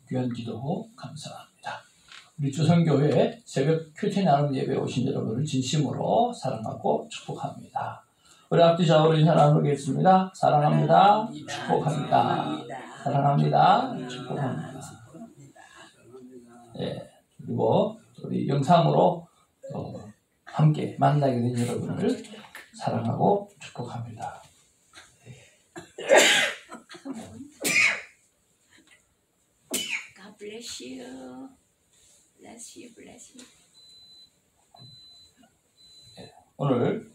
귀한 기도 감사합니다. 우리 주선교회 새벽 큐티 나눔 예배 오신 여러분을 진심으로 사랑하고 축복합니다. 우리 앞뒤 좌우로 인사 나누겠습니다. 사랑합니다. 축복합니다. 사랑합니다. 축복합니다. 예, 그리고 우리 영상으로 함께 만나게 된 여러분을 사랑하고 축복합니다. God bless you. Bless you, bless you. 예, 오늘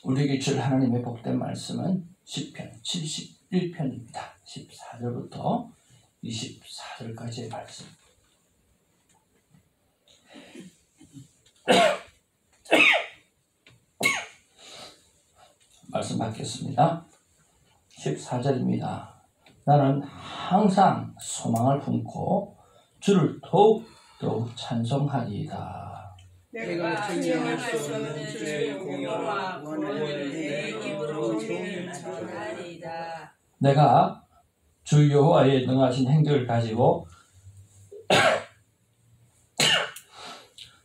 우리에게 줄 하나님의 복된 말씀은 시편 71편입니다. 14절부터 24절까지의 말씀. 말씀 받겠습니다. 14절입니다. 나는 항상 소망을 품고 주를 더욱 찬송하리이다. 내가 증명할 수 없는 주의 공로와 구원을 내 입으로 종일 전하리이다. 내가 주 여호와의 능하신 행적을 가지고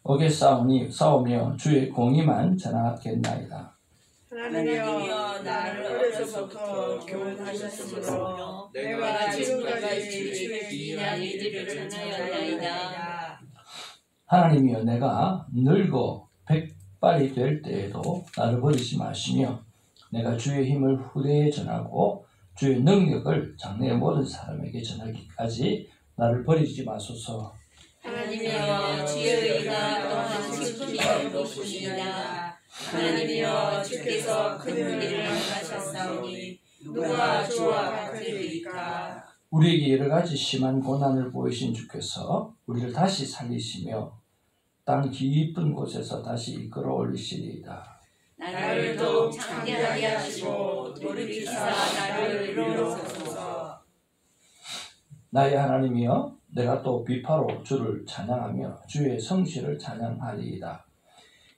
어게 싸우며 주의 공의만 전하겠나이다. 하나님이여 나를 어려서부터 교훈하셨으므로 내가 지금까지 주의 기이한 일들을 전하였나이다. 하나님이여 내가 늙어 백발이 될 때에도 나를 버리지 마시며 내가 주의 힘을 후대에 전하고 주의 능력을 장래의 모든 사람에게 전하기까지 나를 버리지 마소서. 하나님이여 주의 의가 또한 지품이 높으시니라. 하나님이여 주께서 큰 일을 행하셨사오니 누가 주와 같으리이까. 우리에게 여러 가지 심한 고난을 보이신 주께서 우리를 다시 살리시며 땅 깊은 곳에서 다시 이끌어 올리시리이다. 나를 더욱 창대하게 하시고 돌이키사 나를 일으키소서. 나의 하나님이여 내가 또 비파로 주를 찬양하며 주의 성실을 찬양하리이다.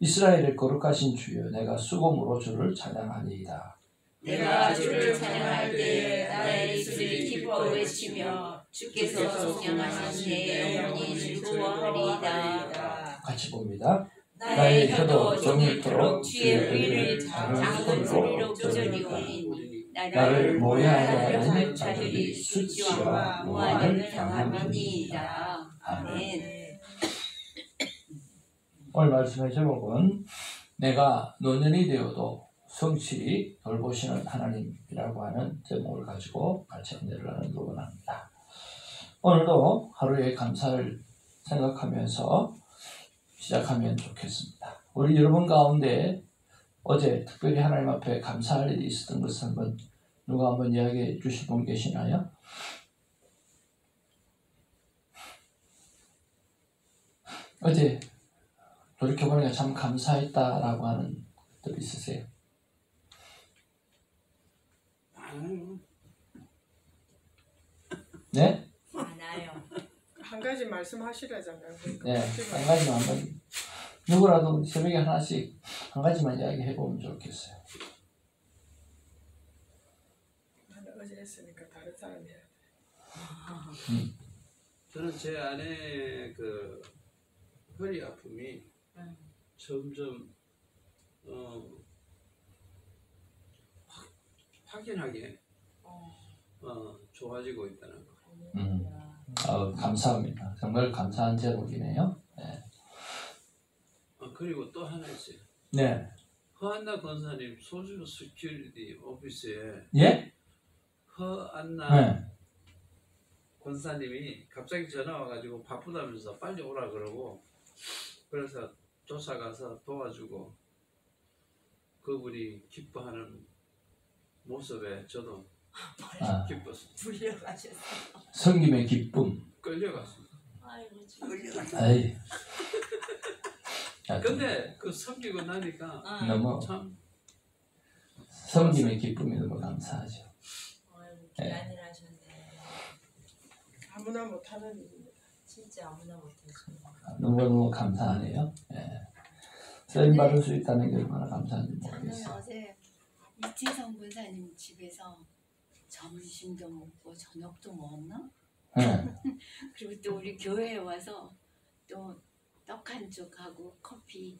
이스라엘의 거룩하신 주여 내가 수금으로 주를 찬양하리이다. 내가 주를 찬양할 때에 나의 입술이 기뻐 외치며 주께서 속량하신 내 영혼이 즐거워하리이다. 같이 봅니다. 나의 혀도 종일토록 주의 의를 작은 소리로 부르리 오리니 나를 모해하려 하는 자들이 수치와 무한을 당함이니이다. 아멘. 오늘 말씀의 제목은 내가 노년이 되어도 성실히 돌보시는 하나님이라고 하는 제목을 가지고 같이 은혜를 나누기를 원합니다. 오늘도 하루의 감사를 생각하면서 시작하면 좋겠습니다. 우리 여러분 가운데 어제 특별히 하나님 앞에 감사할 일이 있었던 것을 누가 한번 이야기해 주실 분 계시나요? 어제 돌이켜보니까 참 감사했다라고 하는 것들 있으세요? 네? 많아요. 한 가지 말씀하시라잖아요. 네, 한 가지만 한번 누구라도 새벽에 하나씩 한 가지만 이야기해 보면 좋겠어요. 나는 어제 했으니까 다른 사람이 해야 돼. 저는 제 아내 그 허리 아픔이 점점 확연하게 좋아지고 있다는 거. 감사합니다. 정말 감사한 제목이네요. 네. 그리고 또 하나 있어요. 네. 허안나 권사님 소주 스큐리티 오피스에 예? 허안나 네. 권사님이 갑자기 전화 와가지고 바쁘다면서 빨리 오라 그러고 그래서 조사 가서 도와주고 그분이 기뻐하는 모습에 저도 기뻤습니다. 불려가셨어. 성김의 기쁨. 끌려갔습니다. 아이고 아이. 근데 그 섬기고 나니까 너무 참 성김의 기쁨이 너무 감사하죠. 귀한 일 하셨네. 아무나 못하는 일입니다. 진짜 아무나 못하시네. 너무너무 감사하네요. 예. 쓰임 받을 수 있다는 게 얼마나 감사한지 저는 모르겠어요. 어제 이지성 권사님 집에서 점심도 먹고 저녁도 먹었나? 네. 그리고 또 우리 교회에 와서 또 떡 한 쪽하고 커피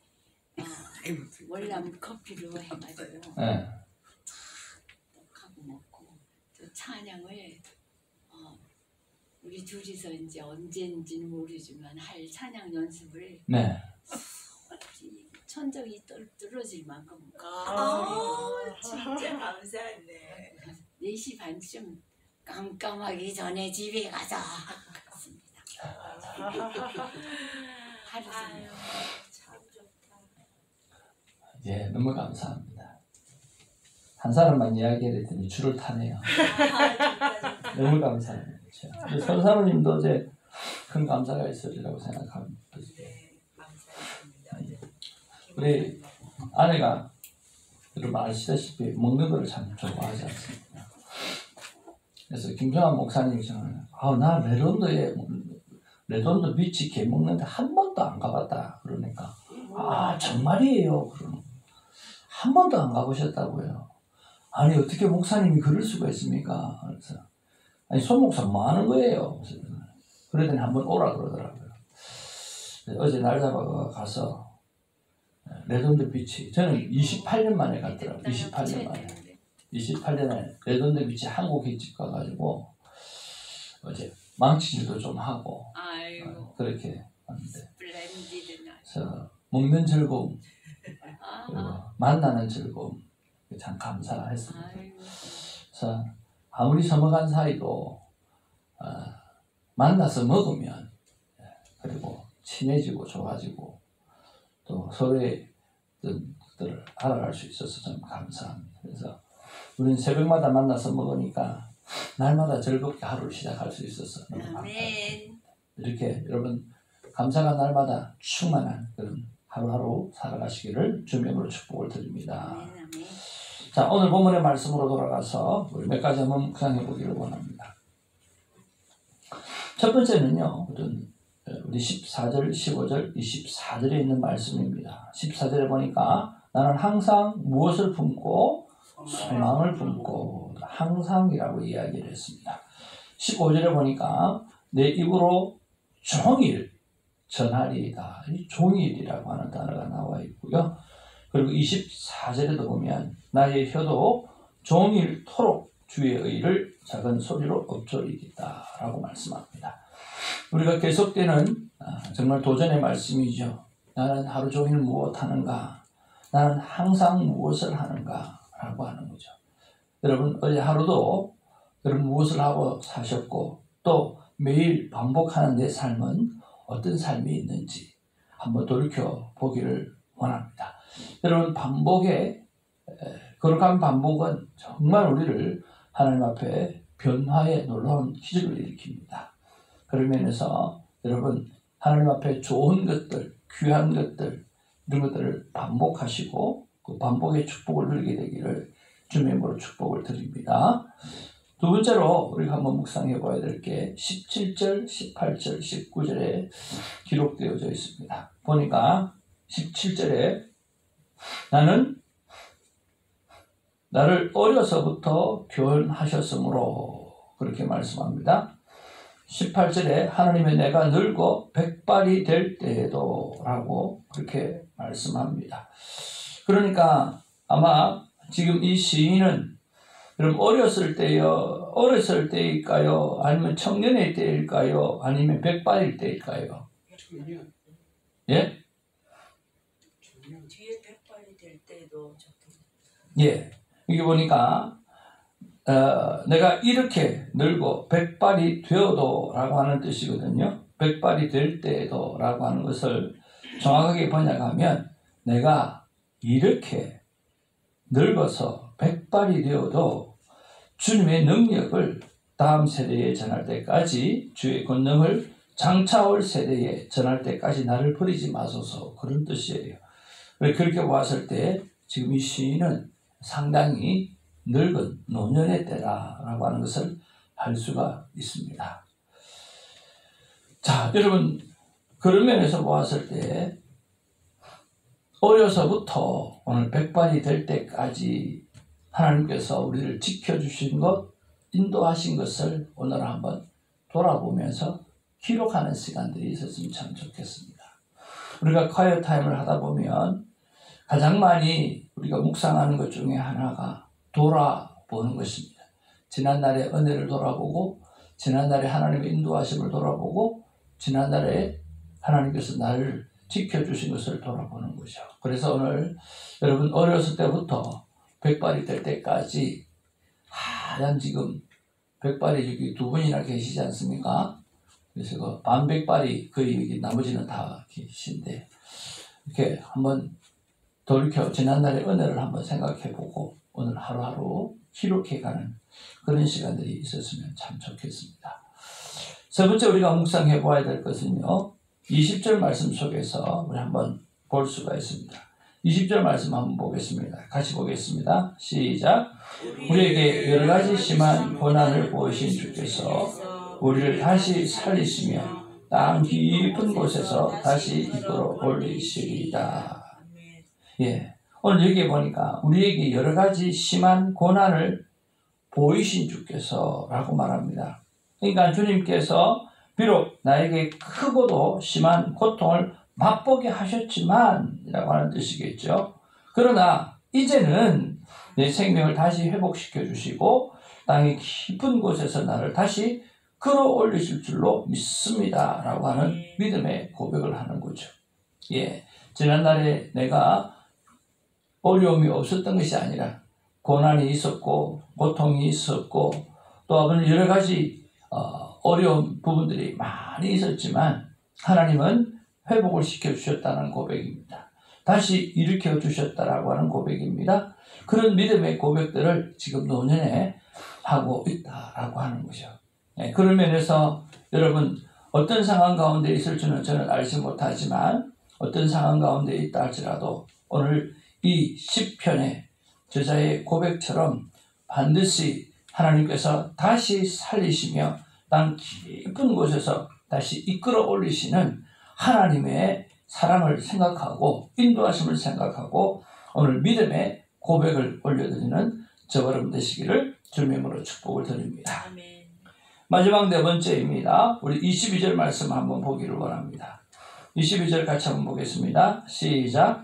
월남 커피로 해가지고 네. 떡하고 먹고 또 찬양을 우리 둘이서 이제 언제인지는 모르지만 할 찬양 연습을 네. 천정이 뚫어질 만큼 진짜 감사했네. 4시 반쯤 깜깜하기 전에 집에 가자 갔습니다. 하루 아유, 종일. 참 좋다. 예, 너무 감사합니다. 한 사람만 이야기를 했더니 줄을 타네요. 좋다. 너무 감사합니다. 선사모님도 어제 큰 감사가 있으리라고 생각합니다. 네, 감사했습니다. 우리 아내가 여러분 아시다시피 먹는 거를 참 좋아하지 않습니까? 그래서 김정환 목사님이 저는 나 레돈도 비치 개 먹는데 한 번도 안 가봤다 그러니까 정말이에요 그러는 한 번도 안 가보셨다고요. 아니 어떻게 목사님이 그럴 수가 있습니까? 그래서 아니 손 목사 뭐 하는 거예요? 그러더니 한번 오라 그러더라고요. 어제 날 잡아 가서 레돈드 비치 저는 28년 만에 갔더라고요. 28년 만에 28년에 레돈드 비치 한국 횟집 가가지고 어제 망치질도 좀 하고 아이고 그렇게 왔는데 블렌디드 나. 그래서 먹는 즐거움 그리고 만나는 즐거움 참 감사했습니다. 아이고. 그래서 아무리 섬어간 사이도 만나서 먹으면 그리고 친해지고 좋아지고 또 서로의 뜻들을 알아갈 수 있어서 좀 감사합니다. 그래서 우리는 새벽마다 만나서 먹으니까 날마다 즐겁게 하루를 시작할 수 있어서 너무 감사합니다. 아멘. 이렇게 여러분 감사가 날마다 충만한 그런 하루하루 살아가시기를 주님으로 축복을 드립니다. 아멘. 아멘. 자, 오늘 본문의 말씀으로 돌아가서 우리 몇 가지 한번 묵상해 보기를 원합니다. 첫 번째는요, 우리 14절, 15절, 24절에 있는 말씀입니다. 14절에 보니까 나는 항상 무엇을 품고 소망을 품고 항상이라고 이야기를 했습니다. 15절에 보니까 내 입으로 종일 전하리이다. 이 종일이라고 하는 단어가 나와 있고요. 그리고 24절에도 보면 나의 혀도 종일토록 주의 의를 작은 소리로 읊조리겠다 라고 말씀합니다. 우리가 계속되는 정말 도전의 말씀이죠. 나는 하루 종일 무엇하는가? 나는 항상 무엇을 하는가? 라고 하는 거죠. 여러분 어제 하루도 여러분 무엇을 하고 사셨고 또 매일 반복하는 내 삶은 어떤 삶이 있는지 한번 돌이켜 보기를 원합니다. 여러분 거룩한 반복은 정말 우리를 하나님 앞에 변화의 놀라운 기적을 일으킵니다. 그런 면에서 여러분 하나님 앞에 좋은 것들, 귀한 것들 이런 것들을 반복하시고 그 반복의 축복을 누리게 되기를 주님의 이름으로 축복을 드립니다. 두 번째로 우리가 한번 묵상해 봐야 될 게 17절, 18절, 19절에 기록되어져 있습니다. 보니까 17절에 나를 어려서부터 교훈하셨으므로 그렇게 말씀합니다. 18절에 하나님의 내가 늙어 백발이 될 때에도 라고 그렇게 말씀합니다. 그러니까 아마 지금 이 시인은 그럼 어렸을 때일까요? 아니면 청년의 때일까요? 아니면 백발일 때일까요? 예? 뒤에 백발이 될 때도 좋겠다. 예. 여기 보니까 내가 이렇게 늙고 백발이 되어도 라고 하는 뜻이거든요. 백발이 될 때에도 라고 하는 것을 정확하게 번역하면 내가 이렇게 늙어서 백발이 되어도 주님의 능력을 다음 세대에 전할 때까지 주의 권능을 장차올 세대에 전할 때까지 나를 버리지 마소서 그런 뜻이에요. 그렇게 보았을 때 지금 이 시인은 상당히 늙은 노년의 때라고 하는 것을 알 수가 있습니다. 자, 여러분 그런 면에서 보았을 때 어려서부터 오늘 백발이 될 때까지 하나님께서 우리를 지켜주신 것, 인도하신 것을 오늘 한번 돌아보면서 기록하는 시간들이 있었으면 참 좋겠습니다. 우리가 콰이어 타임을 하다 보면 가장 많이 우리가 묵상하는 것 중에 하나가 돌아보는 것입니다. 지난날의 은혜를 돌아보고, 지난날의 하나님의 인도하심을 돌아보고, 지난날에 하나님께서 나를 지켜주신 것을 돌아보는 거죠. 그래서 오늘 여러분 어렸을 때부터 백발이 될 때까지 하얀 지금 백발이 여기 두 분이나 계시지 않습니까? 그래서 그 반백발이 거의 여기 나머지는 다 계신데, 이렇게 한번 돌이켜 지난날의 은혜를 한번 생각해보고 오늘 하루하루 기록해가는 그런 시간들이 있었으면 참 좋겠습니다. 세 번째 우리가 묵상해 보아야 될 것은요, 20절 말씀 속에서 우리 한번 볼 수가 있습니다. 20절 말씀 한번 보겠습니다. 같이 보겠습니다. 시작. 우리에게 여러 가지 심한 고난을 보이신 주께서 우리를 다시 살리시며 땅 깊은 곳에서 다시 이끌어 올리시리다. 예, 오늘 여기 보니까 우리에게 여러 가지 심한 고난을 보이신 주께서 라고 말합니다. 그러니까 주님께서 비록 나에게 크고도 심한 고통을 맛보게 하셨지만 이라고 하는 뜻이겠죠. 그러나 이제는 내 생명을 다시 회복시켜 주시고 땅의 깊은 곳에서 나를 다시 끌어올리실 줄로 믿습니다 라고 하는 믿음의 고백을 하는 거죠. 예, 지난날에 내가 어려움이 없었던 것이 아니라 고난이 있었고 고통이 있었고 또 여러 가지 어려운 부분들이 많이 있었지만 하나님은 회복을 시켜주셨다는 고백입니다. 다시 일으켜 주셨다라고 하는 고백입니다. 그런 믿음의 고백들을 지금 노년에 하고 있다라고 하는 거죠. 네, 그런 면에서 여러분 어떤 상황 가운데 있을지는 저는 알지 못하지만 어떤 상황 가운데 있다 할지라도 오늘 이 시편의 저자의 고백처럼 반드시 하나님께서 다시 살리시며 땅 깊은 곳에서 다시 이끌어 올리시는 하나님의 사랑을 생각하고 인도하심을 생각하고 오늘 믿음의 고백을 올려드리는 저와 여러분 되시기를 주님으로 축복을 드립니다. 아멘. 마지막 네 번째입니다. 우리 22절 말씀 한번 보기를 원합니다. 22절 같이 한번 보겠습니다. 시작.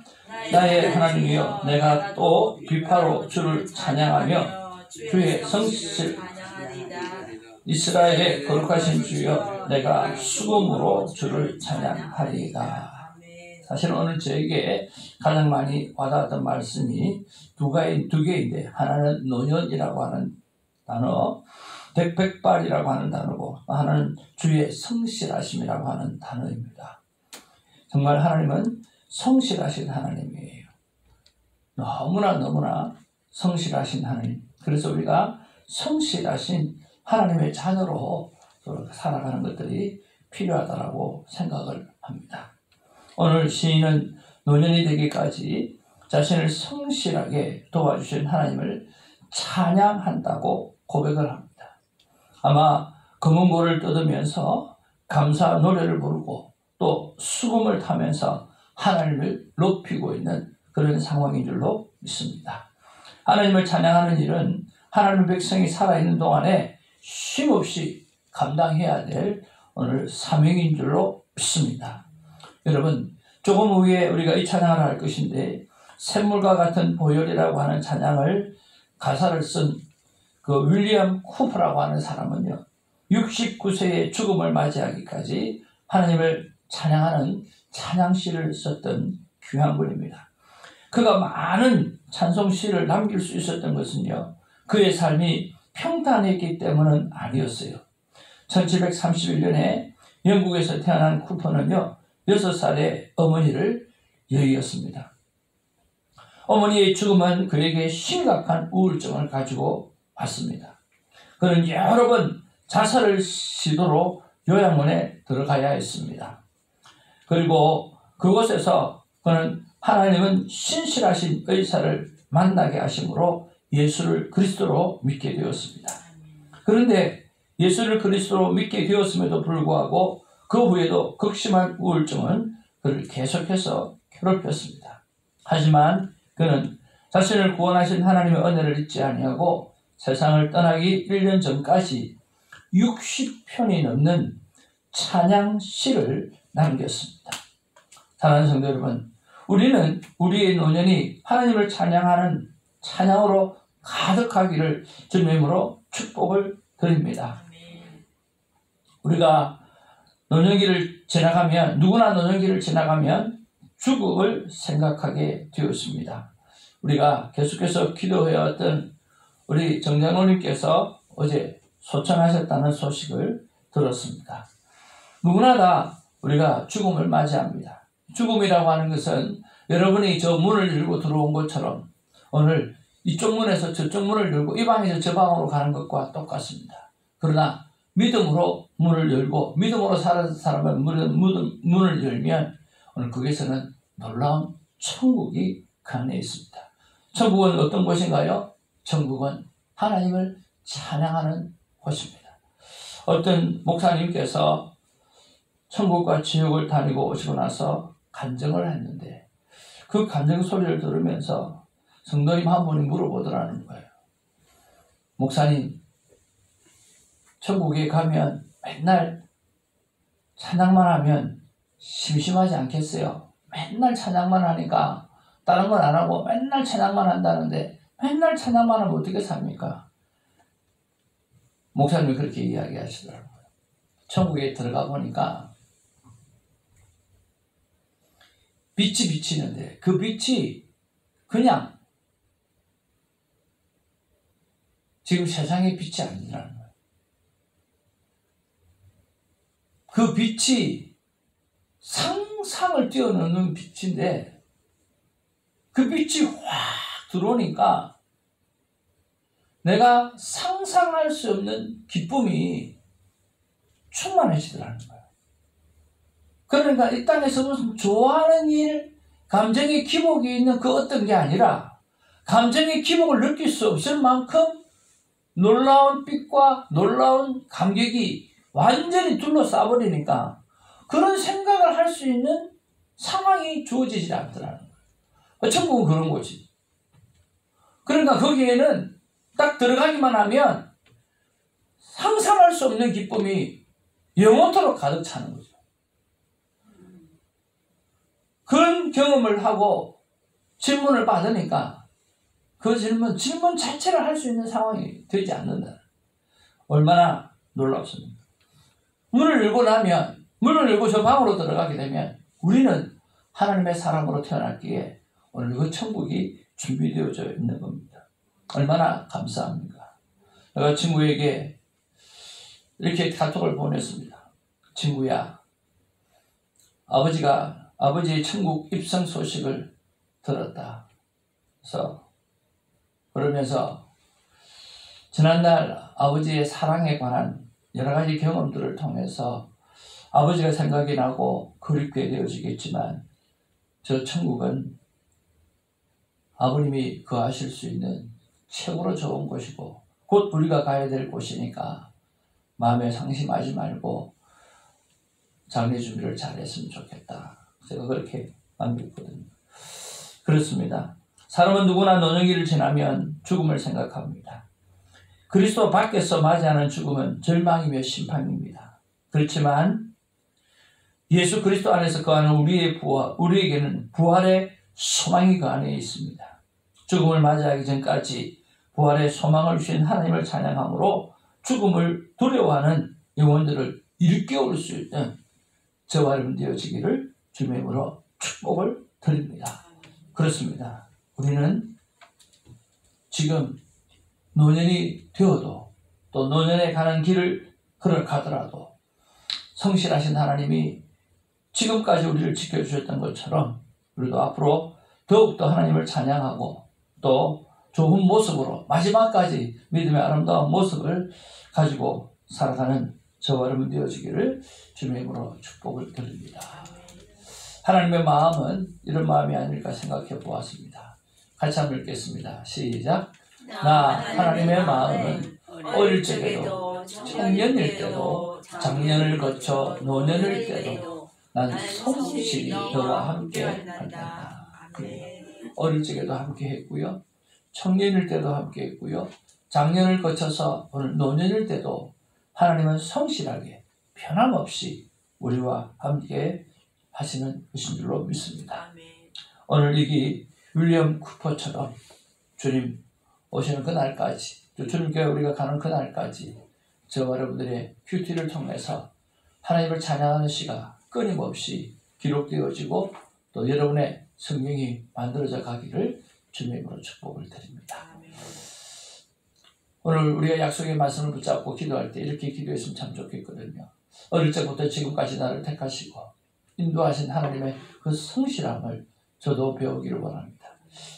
나의 하나님이여 내가 또 비파로 주를 찬양하며 주의 성실 이스라엘의 거룩하신 주여 내가 수금으로 주를 찬양하리이다. 사실은 오늘 저에게 가장 많이 와닿았던 말씀이 두 개인데 하나는 노년이라고 하는 단어, 백발이라고 하는 단어고 하나는 주의 성실하심이라고 하는 단어입니다. 정말 하나님은 성실하신 하나님이에요. 너무나 성실하신 하나님. 그래서 우리가 성실하신 하나님의 자녀로 살아가는 것들이 필요하다고 생각을 합니다. 오늘 시인은 노년이 되기까지 자신을 성실하게 도와주신 하나님을 찬양한다고 고백을 합니다. 아마 검은고를 뜯으면서 감사 노래를 부르고 또 수금을 타면서 하나님을 높이고 있는 그런 상황인 줄로 믿습니다. 하나님을 찬양하는 일은 하나님의 백성이 살아있는 동안에 쉼없이 감당해야 될 오늘 사명인 줄로 믿습니다. 여러분 조금 후에 우리가 이 찬양을 할 것인데 샘물과 같은 보혈이라고 하는 찬양을 가사를 쓴 그 윌리엄 쿠퍼라고 하는 사람은요 69세의 죽음을 맞이하기까지 하나님을 찬양하는 찬양시를 썼던 귀한 분입니다. 그가 많은 찬송시를 남길 수 있었던 것은요 그의 삶이 평탄했기 때문은 아니었어요. 1731년에 영국에서 태어난 쿠퍼는요 6살의 어머니를 여의었습니다. 어머니의 죽음은 그에게 심각한 우울증을 가지고 왔습니다. 그는 여러 번 자살을 시도로 요양원에 들어가야 했습니다. 그리고 그곳에서 그는 하나님은 신실하신 의사를 만나게 하심으로 예수를 그리스도로 믿게 되었습니다. 그런데 예수를 그리스도로 믿게 되었음에도 불구하고 그 후에도 극심한 우울증은 그를 계속해서 괴롭혔습니다. 하지만 그는 자신을 구원하신 하나님의 은혜를 잊지 아니하고 세상을 떠나기 1년 전까지 60편이 넘는 찬양시를 남겼습니다. 사랑하는 성도 여러분, 우리는 우리의 노년이 하나님을 찬양하는 찬양으로 가득하기를 주님으로 축복을 드립니다. 우리가 노년기를 지나가면, 누구나 노년기를 지나가면 죽음을 생각하게 되었습니다. 우리가 계속해서 기도해왔던 우리 정장로님께서 어제 소천하셨다는 소식을 들었습니다. 누구나 다 우리가 죽음을 맞이합니다. 죽음이라고 하는 것은 여러분이 저 문을 열고 들어온 것처럼 오늘 이쪽 문에서 저쪽 문을 열고 이 방에서 저 방으로 가는 것과 똑같습니다. 그러나 믿음으로 문을 열고 믿음으로 살아서 사람은 문을 열면 오늘 거기서는 놀라운 천국이 그 안에 있습니다. 천국은 어떤 곳인가요? 천국은 하나님을 찬양하는 곳입니다. 어떤 목사님께서 천국과 지옥을 다니고 오시고 나서 간증을 했는데 그 간증 소리를 들으면서 성도님 한 분이 물어보더라는 거예요. 목사님, 천국에 가면 맨날 찬양만 하면 심심하지 않겠어요? 맨날 찬양만 하니까 다른 건 안 하고 맨날 찬양만 한다는데 맨날 찬양만 하면 어떻게 삽니까? 목사님이 그렇게 이야기하시더라고요. 천국에 들어가 보니까 빛이 비치는데 그 빛이 그냥 지금 세상의 빛이 아니라는 거예요. 그 빛이 상상을 뛰어넘는 빛인데 그 빛이 확 들어오니까 내가 상상할 수 없는 기쁨이 충만해지더라는 거예요. 그러니까 이 땅에서 무슨 좋아하는 일, 감정의 기복이 있는 그 어떤 게 아니라 감정의 기복을 느낄 수 없을 만큼 놀라운 빛과 놀라운 감격이 완전히 둘러싸버리니까 그런 생각을 할 수 있는 상황이 주어지지 않더라는 거예요. 천국은 그런 곳이. 그러니까 거기에는 딱 들어가기만 하면 상상할 수 없는 기쁨이 영원토록 가득 차는 거죠. 그런 경험을 하고 질문을 받으니까 그 질문 자체를 할 수 있는 상황이 되지 않는다. 얼마나 놀랍습니까? 문을 열고 저 방으로 들어가게 되면 우리는 하나님의 사람으로 태어났기에 오늘 그 천국이 준비되어져 있는 겁니다. 얼마나 감사합니까? 내가 친구에게 이렇게 카톡을 보냈습니다. 친구야, 아버지의 천국 입성 소식을 들었다. 그러면서 지난날 아버지의 사랑에 관한 여러 가지 경험들을 통해서 아버지가 생각이 나고 그립게 되어지겠지만 저 천국은 아버님이 거하실 수 있는 최고로 좋은 곳이고 곧 우리가 가야 될 곳이니까 마음에 상심하지 말고 장례 준비를 잘했으면 좋겠다. 제가 그렇게 남겼거든요. 그렇습니다. 사람은 누구나 노년기를 지나면 죽음을 생각합니다. 그리스도 밖에서 맞이하는 죽음은 절망이며 심판입니다. 그렇지만 예수 그리스도 안에서 거하는 우리에게는 부활의 소망이 그 안에 있습니다. 죽음을 맞이하기 전까지 부활의 소망을 주신 하나님을 찬양함으로 죽음을 두려워하는 영혼들을 일깨울 수 있는 저와 여러분 되어지기를 주님의 이름으로 축복을 드립니다. 그렇습니다. 우리는 지금 노년이 되어도 또 노년에 가는 길을 걸어가더라도 성실하신 하나님이 지금까지 우리를 지켜주셨던 것처럼 우리도 앞으로 더욱더 하나님을 찬양하고 또 좋은 모습으로 마지막까지 믿음의 아름다운 모습을 가지고 살아가는 저와 여러분 되어지기를 주님의 이름으로 축복을 드립니다. 하나님의 마음은 이런 마음이 아닐까 생각해 보았습니다. 같이 한번 읽겠습니다. 시작. 나 하나님의 마음은 어릴 적에도 청년일 때도 장년을 거쳐 노년일 때도 난 성실히 너와 함께 한다. 어릴 적에도 함께 했고요. 청년일 때도 함께 했고요. 장년을 거쳐서 오늘 노년일 때도 하나님은 성실하게 변함없이 우리와 함께 하시는 것인 줄로 믿습니다. 아멘. 오늘 이 윌리엄 쿠퍼처럼 주님 오시는 그날까지, 주님께 우리가 가는 그날까지 저와 여러분들의 큐티를 통해서 하나님을 찬양하는 시가 끊임없이 기록되어지고 또 여러분의 성경이 만들어져 가기를 주님의 이름으로 축복을 드립니다. 아멘. 오늘 우리가 약속의 말씀을 붙잡고 기도할 때 이렇게 기도했으면 참 좋겠거든요. 어릴 적부터 지금까지 나를 택하시고 인도하신 하나님의 그 성실함을 저도 배우기를 원합니다.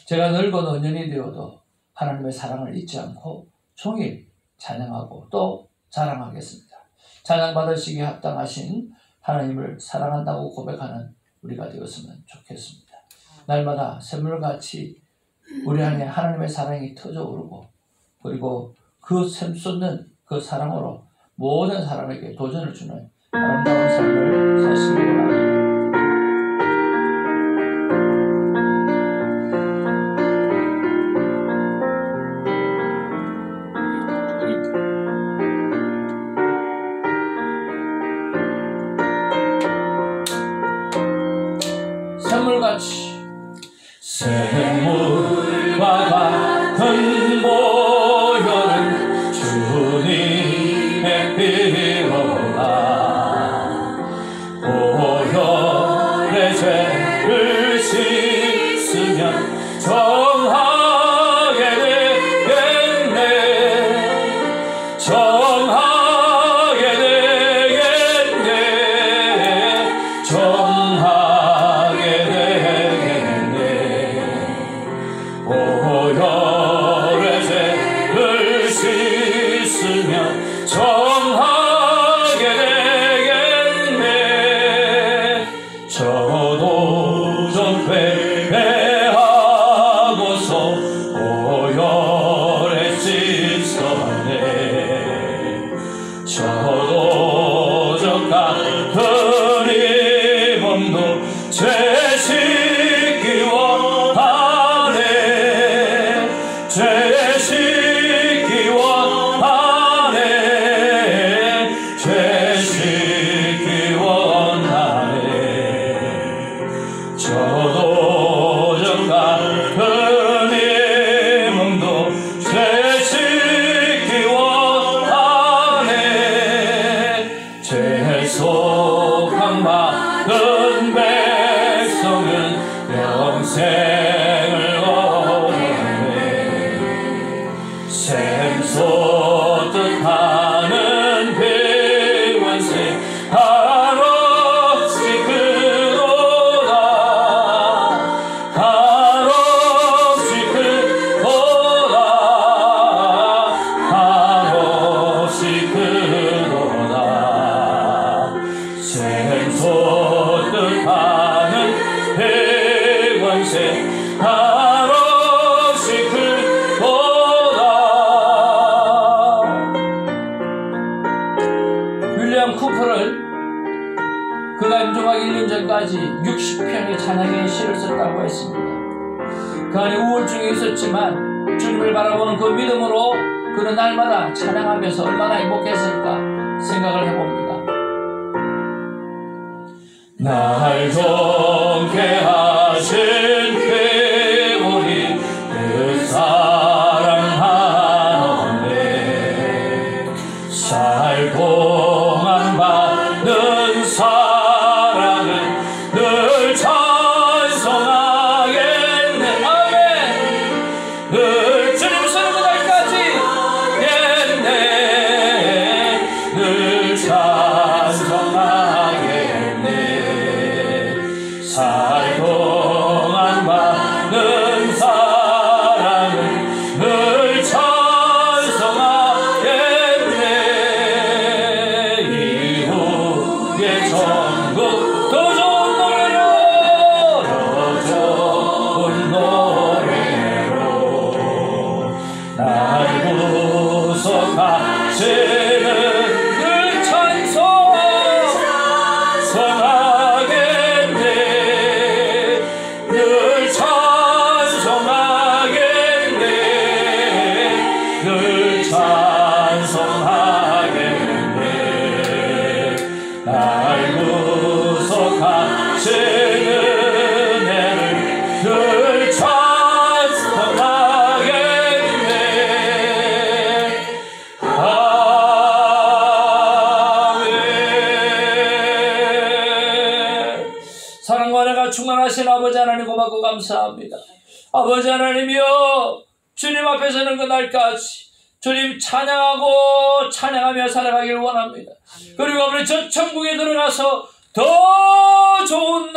제가 늙고 노년이 되어도 하나님의 사랑을 잊지 않고 종일 찬양하고 또 자랑하겠습니다. 찬양받으시기에 합당하신 하나님을 사랑한다고 고백하는 우리가 되었으면 좋겠습니다. 날마다 샘물같이 우리 안에 하나님의 사랑이 터져오르고 그리고 그 샘솟는 그 사랑으로 모든 사람에게 도전을 주는 아름다운 삶을 사시기 바랍니다. 샘물같이 샘물과 같은 보혈은 주님의 피로다. 보혈의 죄를 씻으면 정하게 되겠네. 정하게 되겠네. 정하게 되겠네. 보혈의 죄를 씻으면 정하게 되겠네. 저도 좀 회개하고서 보혈에 씻어왔네. 저도 저 같은 이 몸도 죄 씻기 원하네. 죄 씻기 원하네. 죄 씻기 원하네. 저도 저 같은 이 몸도 죄 씻기 원하네. 죄 속함 받은 백성은 영생을 얻었네. 샘솟듯 하는 비원세 한없이 크도다. 한없이 크도다. 한없이 크도다. 샘솟듯 하는 비원세 한없이 크도다. 윌리엄 쿠퍼를 그가 임종하기 1년 전까지 60편의 찬양의 시를 썼다고 했습니다. 그 안에 우울증이 있었지만 주님을 바라보는 그 믿음으로 그는 날마다 찬양하면서 얼마나 행복했을까 생각을 해봅니다. 날 좋게 하신 배우리 그 사랑하네. 살 동안 받는 사랑은 늘 찬송하겠네. 아멘. 늘 주님 쓰는 그날까지 겠네. 늘 찬송하겠네. 충만하신 아버지 하나님 고맙고 감사합니다. 아버지 하나님이여, 주님 앞에 서는 그날까지 주님 찬양하며 살아가길 원합니다. 그리고 우리 저 천국에 들어가서 더 좋은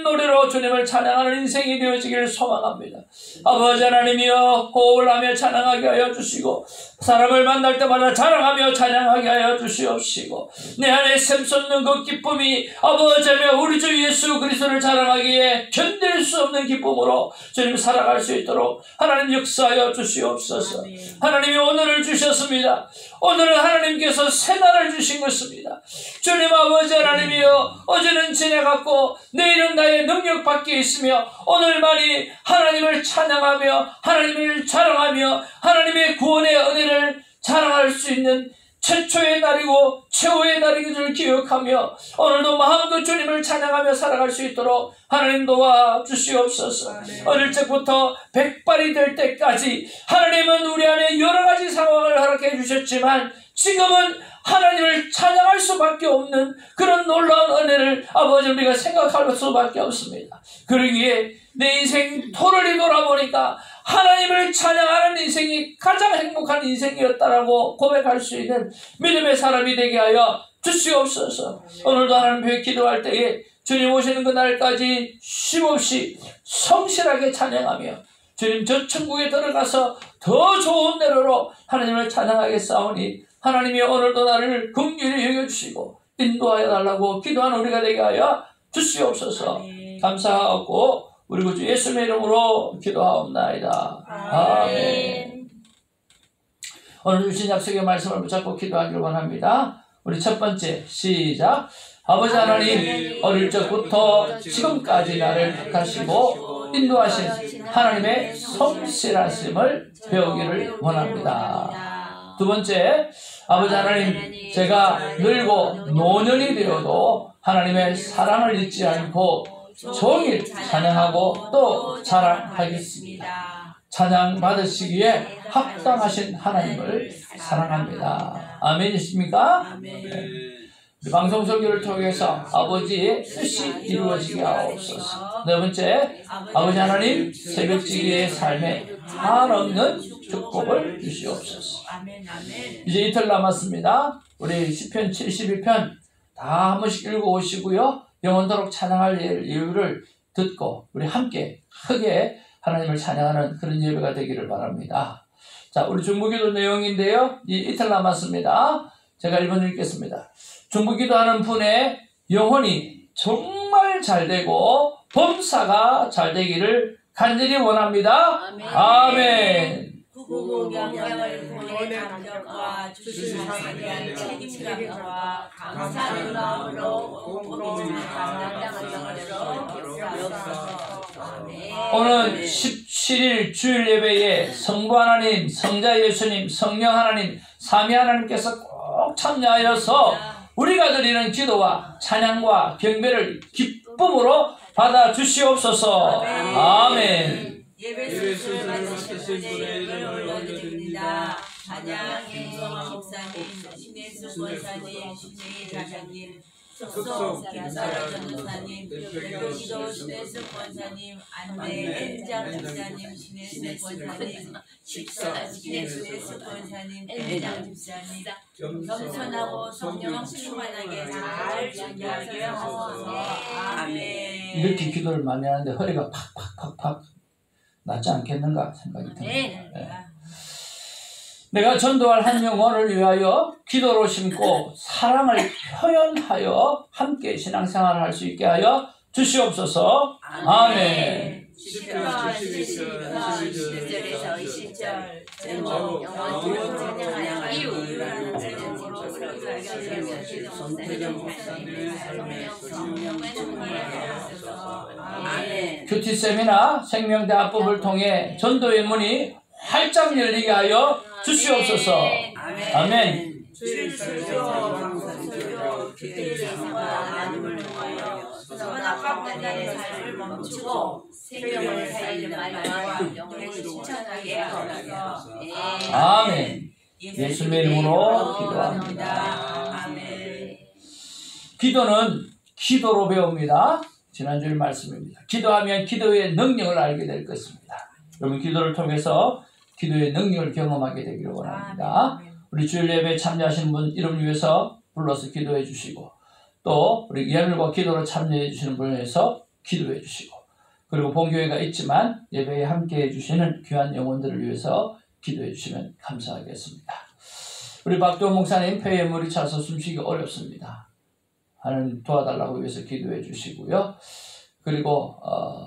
노래로 주님을 찬양하는 인생이 되어지기를 소망합니다. 아버지 하나님이여, 호흡을 하며 찬양하게 하여 주시고, 사람을 만날 때마다 자랑하며 찬양하게 하여 주시옵시고, 내 안에 샘솟는 그 기쁨이 아버지며 우리 주 예수 그리스도를 자랑하기에 견딜 수 없는 기쁨으로 주님 살아갈 수 있도록 하나님 역사하여 주시옵소서. 하나님이 오늘을 주셨습니다. 오늘은 하나님께서 새날을 주신 것입니다. 주님 아버지 하나님이여, 어제는 지나갔고 내일은 나의 능력 밖에 있으며 오늘만이 하나님을 찬양하며 하나님을 자랑하며 하나님의 구원의 은혜를 자랑할 수 있는 최초의 날이고 최후의 날인 줄 기억하며 오늘도 마음껏 주님을 찬양하며 살아갈 수 있도록 하나님 도와 주시옵소서. 어릴 적부터 백발이 될 때까지 하나님은 우리 안에 여러 가지 상황을 허락해 주셨지만 지금은 하나님을 찬양할 수밖에 없는 그런 놀라운 은혜를 아버지 우리가 생각할 수밖에 없습니다. 그러기에 내 인생 토를 돌아보니까 하나님을 찬양하는 인생이 가장 행복한 인생이었다라고 고백할 수 있는 믿음의 사람이 되게 하여 주시옵소서. 오늘도 하나님 앞에 기도할 때에 주님 오시는 그날까지 쉼없이 성실하게 찬양하며 주님 저 천국에 들어가서 더 좋은 대로로 하나님을 찬양하겠사오니 하나님이 오늘도 나를 긍휼히 여겨주시고 인도하여 달라고 기도하는 우리가 되게 하여 주시옵소서. 감사하고 우리 구주 예수님의 이름으로 기도하옵나이다. 아멘. 오늘 주신 약속의 말씀을 붙잡고 기도하기를 원합니다. 우리 첫 번째 시작. 아버지 하나님, 어릴 적부터 지금까지 나를 택하시고 인도하신 하나님의 성실하심을 배우기를 원합니다. 두 번째, 아버지 하나님, 제가 늙고 노년이 되어도 하나님의 사랑을 잊지 않고 종일 찬양하고 또 자랑하겠습니다. 찬양 받으시기에 합당하신 하나님을 사랑합니다. 아멘이십니까? 아멘. 방송 설교를 통해서 아버지의 뜻이 이루어지게 하옵소서. 네 번째, 아버지 하나님, 새벽지기의 삶에 한없는 축복을 주시옵소서. 이제 이틀 남았습니다. 우리 시편 71편 다 한 번씩 읽어오시고요. 영원토록 찬양할 이유를 듣고 우리 함께 크게 하나님을 찬양하는 그런 예배가 되기를 바랍니다. 자, 우리 중보기도 내용인데요. 이틀 남았습니다. 제가 1번 읽겠습니다. 중보기도하는 분의 영혼이 정말 잘되고 범사가 잘되기를 간절히 원합니다. 아멘. 구구경영을 구원의 감격과 주신 자세한 책임감과 감사하는 마음으로 공공히 감당하도록 역사하소서. 오늘 17일 주일 예배에 성부 하나님, 성자 예수님, 성령 하나님, 삼위 하나님께서 꼭 참여하여서 우리가 드리는 기도와 찬양과 경배를 기쁨으로 받아 주시옵소서. 아멘. 예배 순서를 맡으신 분의 이름을 올려드립니다. 찬양의 목사님, 신혜수 권사님, 신혜희 사장님, 속속 김사라 전도사님, 대표기도 신혜수 권사님, 안내 엔장 집사님, 신혜수 권사님, 식사 신혜수 권사님, 엔장 집사님, 겸손하고 성령 충만하게 잘 준비하게 하소서. 아멘. 이렇게 기도를 많이 하는데 허리가 팍팍팍팍 낫지 않겠는가 생각이 듭니다. 네. 내가 전도할 한 영혼을 위하여 기도로 심고 사랑을 표현하여 함께 신앙생활을 할 수 있게 하여 주시옵소서. 아멘. 10편 11절에서 20절 제목 영원토록 찬양할 이유라는 제목으로 손태정 목사님의 삶의 성령의 충만하게 하소서. 아멘. 큐티 세미나 생명대 합법을 통해 전도의 문이 활짝 열리게 하여 주시옵소서. 아멘. 주일 설교, 방송 설교, 기도의 세상과 하나님을 통하여 선악과의 삶을 멈추고 생명을 살리는 말과 영혼을 실천하게 하소서. 아멘. 예수님의 이름으로 기도합니다. 아멘. 기도는 기도로 배웁니다. 지난주의 말씀입니다. 기도하면 기도의 능력을 알게 될 것입니다. 여러분 기도를 통해서 기도의 능력을 경험하게 되기를 원합니다. 우리 주일 예배에 참여하시는 분 이름을 위해서 불러서 기도해 주시고 또 우리 예물과 기도로 참여해 주시는 분을 위해서 기도해 주시고 그리고 본교회가 있지만 예배에 함께 해주시는 귀한 영혼들을 위해서 기도해 주시면 감사하겠습니다. 우리 박도원 목사님 폐에 물이 차서 숨쉬기 어렵습니다. 하나님 도와달라고 위해서 기도해 주시고요. 그리고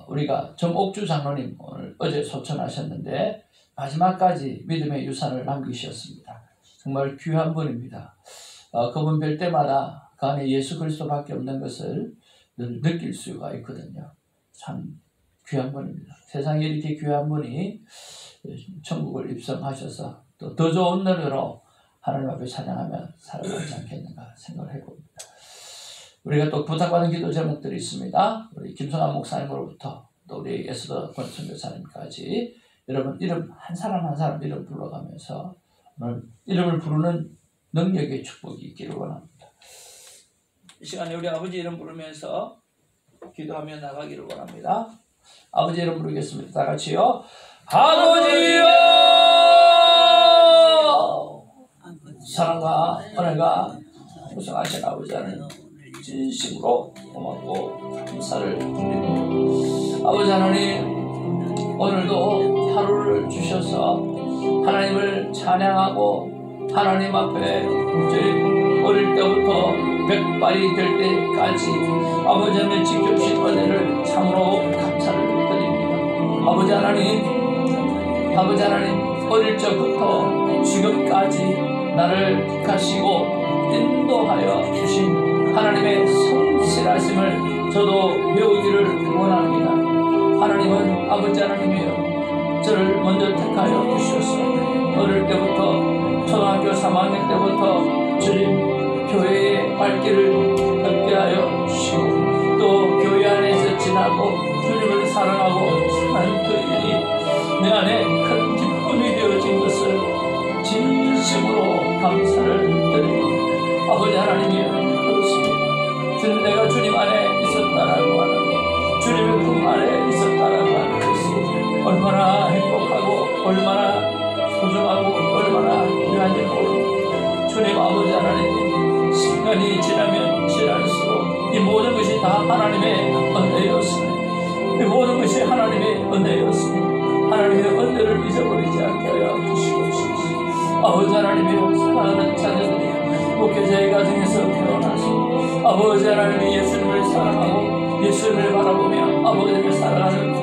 우리가 정옥주 장로님 오늘 어제 소천하셨는데 마지막까지 믿음의 유산을 남기셨습니다. 정말 귀한 분입니다. 그분 뵐 때마다 그 안에 예수 그리스도밖에 없는 것을 늘 느낄 수가 있거든요. 참 귀한 분입니다. 세상에 이렇게 귀한 분이 천국을 입성하셔서 또 더 좋은 노래로 하나님 앞에 찬양하며 살아가지 않겠는가 생각을 해봅니다. 우리가 또 부탁받은 기도 제목들이 있습니다. 우리 김성환 목사님으로부터 또 우리 에스더 권선교사님까지 여러분 이름 한 사람 한 사람 이름 불러가면서 오늘 이름을 부르는 능력의 축복이 있기를 원합니다. 이 시간에 우리 아버지 이름 부르면서 기도하며 나가기를 원합니다. 아버지 이름 부르겠습니다. 다 같이요. 아버지요! 사랑과 은혜가 무성하신 아버지 하나님 진심으로 고맙고 감사를 드립니다. 아버지 하나님 오늘도 하루를 주셔서 하나님을 찬양하고 하나님 앞에 저희 어릴 때부터 백발이 될 때까지 아버지 하나님 지켜주신 은혜를 참으로 감사를 드립니다. 아버지 하나님 어릴 적부터 지금까지 나를 택하시고 인도하여 주신 하나님의 성실하심을 저도 배우기를 원합니다. 하나님은 아버지 하나님이여 저를 먼저 택하여 주셔서 어릴 때부터 초등학교 3학년 때부터 주님 교회의 발길을 걷게 하여 주시고 또 교회 안에서 지나고 주님을 사랑하고 사는 그 일이 내 안에 큰 기쁨이 되어진 것을 진심으로 감사를 드립니다. 아버지 하나님이여 그렇습니다. 주님 내가 주님 안에 있었다라고 하는 것 주님의 품 안에 있었다라고 하는 것이 얼마나 행복하고 얼마나 소중하고 얼마나 귀한지 모릅니다. 주님 아버지 하나님 시간이 지나면 지날수록 이 모든 것이 다 하나님의 은혜였습니다. 이 모든 것이 하나님의 은혜였습니다. 하나님의 은혜를 잊어버리지 않게 하여 주시옵소서. 아버지 하나님의 사랑하는 자녀들이 목회자의 가정에서 태어나서 아버지 하나님이 예수님을 사랑하고 예수님을 바라보며 아버지를 사랑하는